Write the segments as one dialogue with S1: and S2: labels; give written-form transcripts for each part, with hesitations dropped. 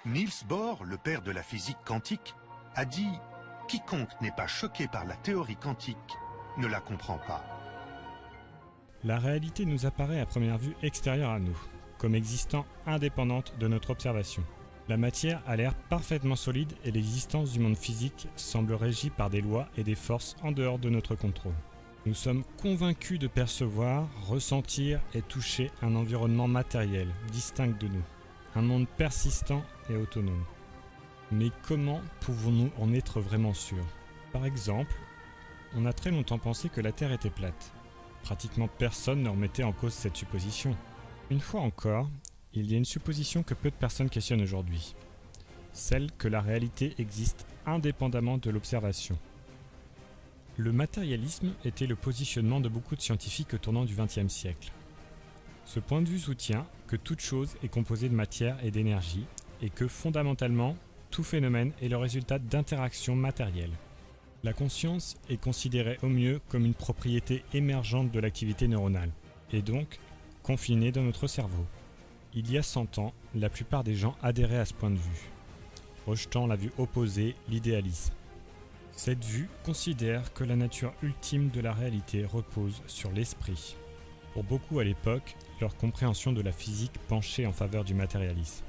S1: Niels Bohr, le père de la physique quantique, a dit « Quiconque n'est pas choqué par la théorie quantique ne la comprend pas ».
S2: La réalité nous apparaît à première vue extérieure à nous, comme existant indépendante de notre observation. La matière a l'air parfaitement solide et l'existence du monde physique semble régie par des lois et des forces en dehors de notre contrôle. Nous sommes convaincus de percevoir, ressentir et toucher un environnement matériel, distinct de nous, un monde persistant et autonome. Mais comment pouvons-nous en être vraiment sûrs? Par exemple, on a très longtemps pensé que la Terre était plate. Pratiquement personne ne remettait en cause cette supposition. Une fois encore, il y a une supposition que peu de personnes questionnent aujourd'hui, celle que la réalité existe indépendamment de l'observation. Le matérialisme était le positionnement de beaucoup de scientifiques au tournant du XXe siècle. Ce point de vue soutient que toute chose est composée de matière et d'énergie et que fondamentalement, tout phénomène est le résultat d'interactions matérielles. La conscience est considérée au mieux comme une propriété émergente de l'activité neuronale et donc confinée dans notre cerveau. Il y a 100 ans, la plupart des gens adhéraient à ce point de vue, rejetant la vue opposée, l'idéalisme. Cette vue considère que la nature ultime de la réalité repose sur l'esprit. Pour beaucoup à l'époque, leur compréhension de la physique penchait en faveur du matérialisme.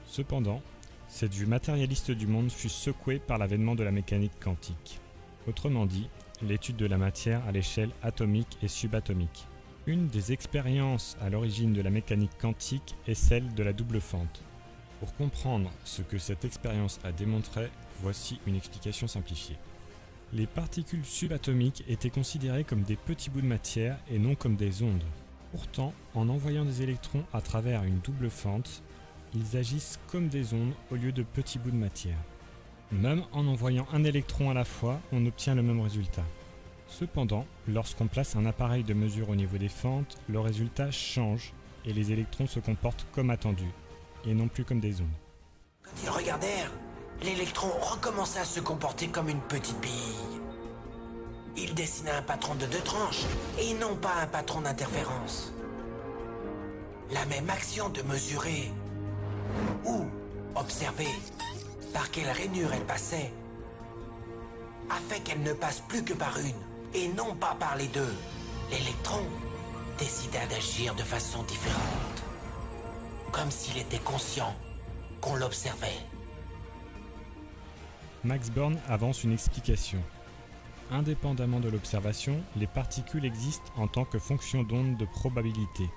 S2: Cependant, cette vue matérialiste du monde fut secouée par l'avènement de la mécanique quantique. Autrement dit, l'étude de la matière à l'échelle atomique et subatomique. Une des expériences à l'origine de la mécanique quantique est celle de la double fente. Pour comprendre ce que cette expérience a démontré, voici une explication simplifiée. Les particules subatomiques étaient considérées comme des petits bouts de matière et non comme des ondes. Pourtant, en envoyant des électrons à travers une double fente, ils agissent comme des ondes au lieu de petits bouts de matière. Même en envoyant un électron à la fois, on obtient le même résultat. Cependant, lorsqu'on place un appareil de mesure au niveau des fentes, le résultat change et les électrons se comportent comme attendu, et non plus comme des ondes.
S3: Quand ils regardèrent, l'électron recommença à se comporter comme une petite bille. Il dessina un patron de 2 tranches, et non pas un patron d'interférence. La même action de mesurer, ou observer, par quelle rainure elle passait, a fait qu'elle ne passe plus que par une, et non pas par les deux. L'électron décida d'agir de façon différente, comme s'il était conscient qu'on l'observait.
S2: Max Born avance une explication. Indépendamment de l'observation, les particules existent en tant que fonction d'onde de probabilité.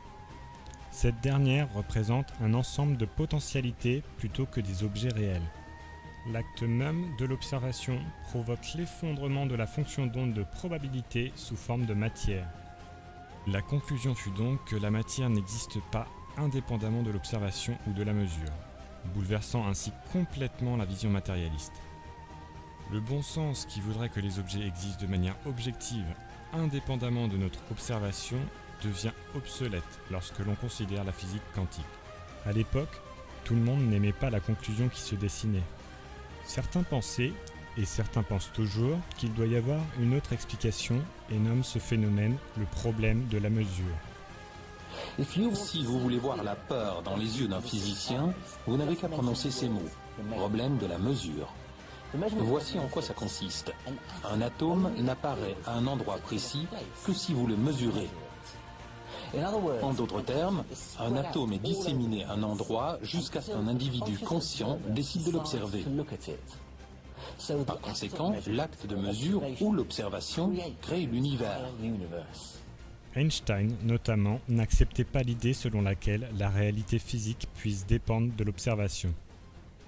S2: Cette dernière représente un ensemble de potentialités plutôt que des objets réels. L'acte même de l'observation provoque l'effondrement de la fonction d'onde de probabilité sous forme de matière. La conclusion fut donc que la matière n'existe pas indépendamment de l'observation ou de la mesure, bouleversant ainsi complètement la vision matérialiste. Le bon sens qui voudrait que les objets existent de manière objective, indépendamment de notre observation, devient obsolète lorsque l'on considère la physique quantique. À l'époque, tout le monde n'aimait pas la conclusion qui se dessinait. Certains pensaient, et certains pensent toujours, qu'il doit y avoir une autre explication et nomment ce phénomène le problème de la mesure.
S4: Si vous voulez voir la peur dans les yeux d'un physicien, vous n'avez qu'à prononcer ces mots. Problème de la mesure. Voici en quoi ça consiste. Un atome n'apparaît à un endroit précis que si vous le mesurez. En d'autres termes, un atome est disséminé à un endroit jusqu'à ce qu'un individu conscient décide de l'observer. Par conséquent, l'acte de mesure ou l'observation crée l'univers.
S2: Einstein, notamment, n'acceptait pas l'idée selon laquelle la réalité physique puisse dépendre de l'observation.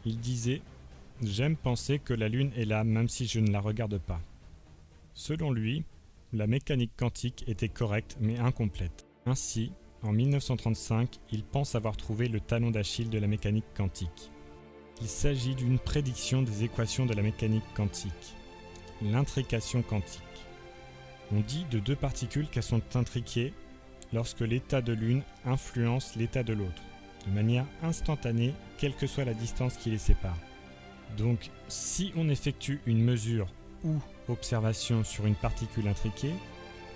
S2: Il disait « J'aime penser que la Lune est là même si je ne la regarde pas ». Selon lui, la mécanique quantique était correcte mais incomplète. Ainsi, en 1935, il pense avoir trouvé le talon d'Achille de la mécanique quantique. Il s'agit d'une prédiction des équations de la mécanique quantique, l'intrication quantique. On dit de deux particules qu'elles sont intriquées lorsque l'état de l'une influence l'état de l'autre, de manière instantanée, quelle que soit la distance qui les sépare. Donc, si on effectue une mesure ou observation sur une particule intriquée,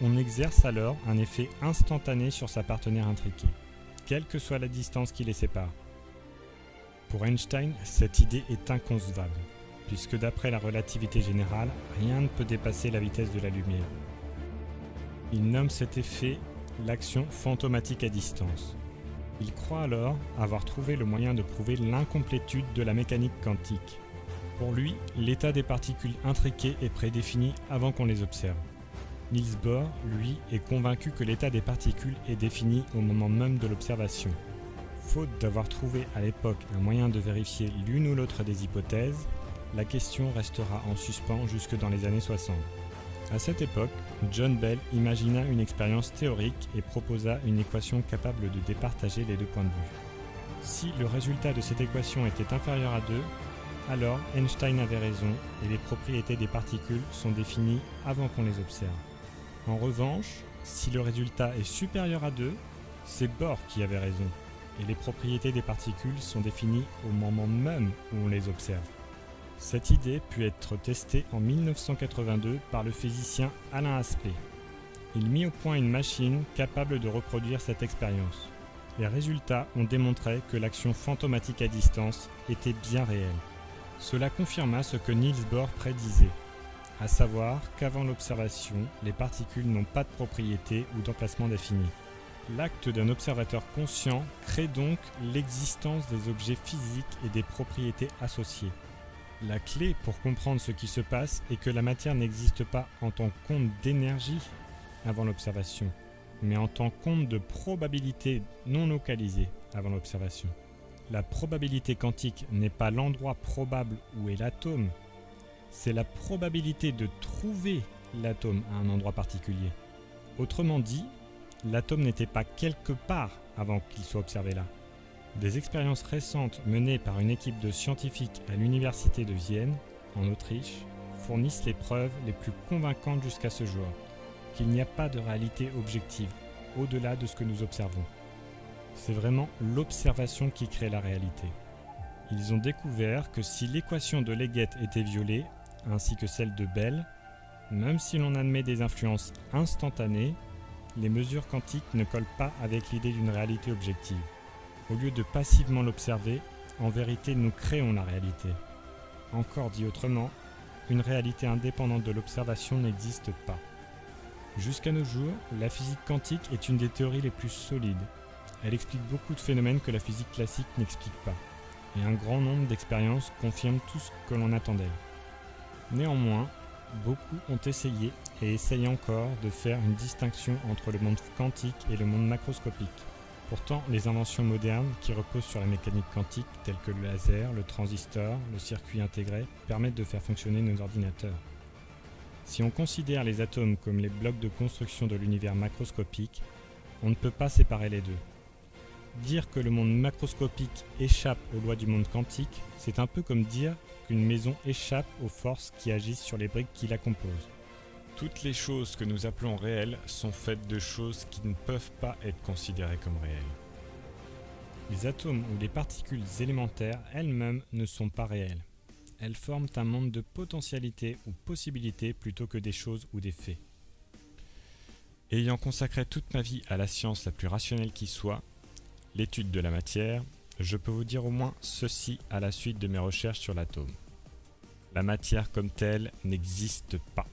S2: on exerce alors un effet instantané sur sa partenaire intriquée, quelle que soit la distance qui les sépare. Pour Einstein, cette idée est inconcevable, puisque d'après la relativité générale, rien ne peut dépasser la vitesse de la lumière. Il nomme cet effet l'action fantomatique à distance. Il croit alors avoir trouvé le moyen de prouver l'incomplétude de la mécanique quantique. Pour lui, l'état des particules intriquées est prédéfini avant qu'on les observe. Niels Bohr, lui, est convaincu que l'état des particules est défini au moment même de l'observation. Faute d'avoir trouvé à l'époque un moyen de vérifier l'une ou l'autre des hypothèses, la question restera en suspens jusque dans les années 60. À cette époque, John Bell imagina une expérience théorique et proposa une équation capable de départager les deux points de vue. Si le résultat de cette équation était inférieur à 2, alors Einstein avait raison et les propriétés des particules sont définies avant qu'on les observe. En revanche, si le résultat est supérieur à 2, c'est Bohr qui avait raison et les propriétés des particules sont définies au moment même où on les observe. Cette idée put être testée en 1982 par le physicien Alain Aspect. Il mit au point une machine capable de reproduire cette expérience. Les résultats ont démontré que l'action fantomatique à distance était bien réelle. Cela confirma ce que Niels Bohr prédisait, à savoir qu'avant l'observation, les particules n'ont pas de propriété ou d'emplacement défini. L'acte d'un observateur conscient crée donc l'existence des objets physiques et des propriétés associées. La clé pour comprendre ce qui se passe est que la matière n'existe pas en tant qu'onde d'énergie avant l'observation, mais en tant qu'onde de probabilité non localisée avant l'observation. La probabilité quantique n'est pas l'endroit probable où est l'atome, c'est la probabilité de trouver l'atome à un endroit particulier. Autrement dit, l'atome n'était pas quelque part avant qu'il soit observé là. Des expériences récentes menées par une équipe de scientifiques à l'université de Vienne, en Autriche, fournissent les preuves les plus convaincantes jusqu'à ce jour, qu'il n'y a pas de réalité objective, au-delà de ce que nous observons. C'est vraiment l'observation qui crée la réalité. Ils ont découvert que si l'équation de Leggett était violée, ainsi que celle de Bell, même si l'on admet des influences instantanées, les mesures quantiques ne collent pas avec l'idée d'une réalité objective. Au lieu de passivement l'observer, en vérité nous créons la réalité. Encore dit autrement, une réalité indépendante de l'observation n'existe pas. Jusqu'à nos jours, la physique quantique est une des théories les plus solides. Elle explique beaucoup de phénomènes que la physique classique n'explique pas, et un grand nombre d'expériences confirment tout ce que l'on attend d'elle. Néanmoins, beaucoup ont essayé et essayent encore de faire une distinction entre le monde quantique et le monde macroscopique. Pourtant, les inventions modernes qui reposent sur la mécanique quantique, telles que le laser, le transistor, le circuit intégré, permettent de faire fonctionner nos ordinateurs. Si on considère les atomes comme les blocs de construction de l'univers macroscopique, on ne peut pas séparer les deux. Dire que le monde macroscopique échappe aux lois du monde quantique, c'est un peu comme dire qu'une maison échappe aux forces qui agissent sur les briques qui la composent. Toutes les choses que nous appelons réelles sont faites de choses qui ne peuvent pas être considérées comme réelles. Les atomes ou les particules élémentaires elles-mêmes ne sont pas réelles. Elles forment un monde de potentialités ou possibilités plutôt que des choses ou des faits. Ayant consacré toute ma vie à la science la plus rationnelle qui soit, l'étude de la matière, je peux vous dire au moins ceci à la suite de mes recherches sur l'atome. La matière comme telle n'existe pas.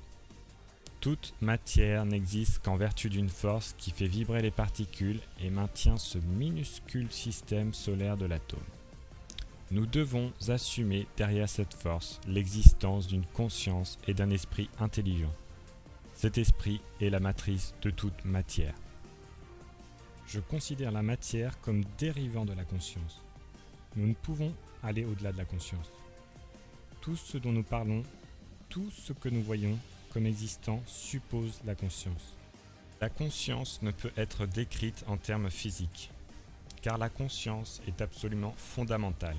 S2: Toute matière n'existe qu'en vertu d'une force qui fait vibrer les particules et maintient ce minuscule système solaire de l'atome. Nous devons assumer derrière cette force l'existence d'une conscience et d'un esprit intelligent. Cet esprit est la matrice de toute matière. Je considère la matière comme dérivant de la conscience. Nous ne pouvons aller au-delà de la conscience. Tout ce dont nous parlons, tout ce que nous voyons comme existant suppose la conscience. La conscience ne peut être décrite en termes physiques, car la conscience est absolument fondamentale.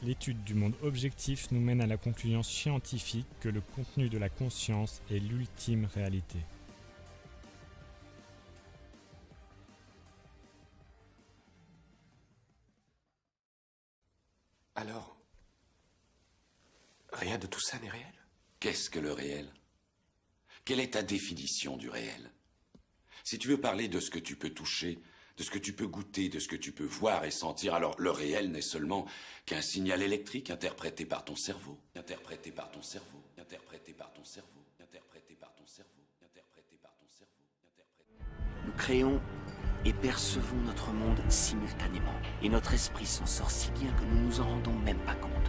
S2: L'étude du monde objectif nous mène à la conclusion scientifique que le contenu de la conscience est l'ultime réalité.
S5: Alors, rien de tout ça n'est réel?
S6: Qu'est-ce que le réel? Quelle est ta définition du réel? Si tu veux parler de ce que tu peux toucher,
S5: de ce que tu peux goûter, de ce que tu peux voir et sentir. Alors le réel n'est seulement qu'un signal électrique interprété par ton cerveau, interprété par ton cerveau, interprété par ton cerveau, interprété par ton cerveau, interprété par ton cerveau, interprété...
S6: Nous créons et percevons notre monde simultanément. Et notre esprit s'en sort si bien que nous nous en rendons même pas compte.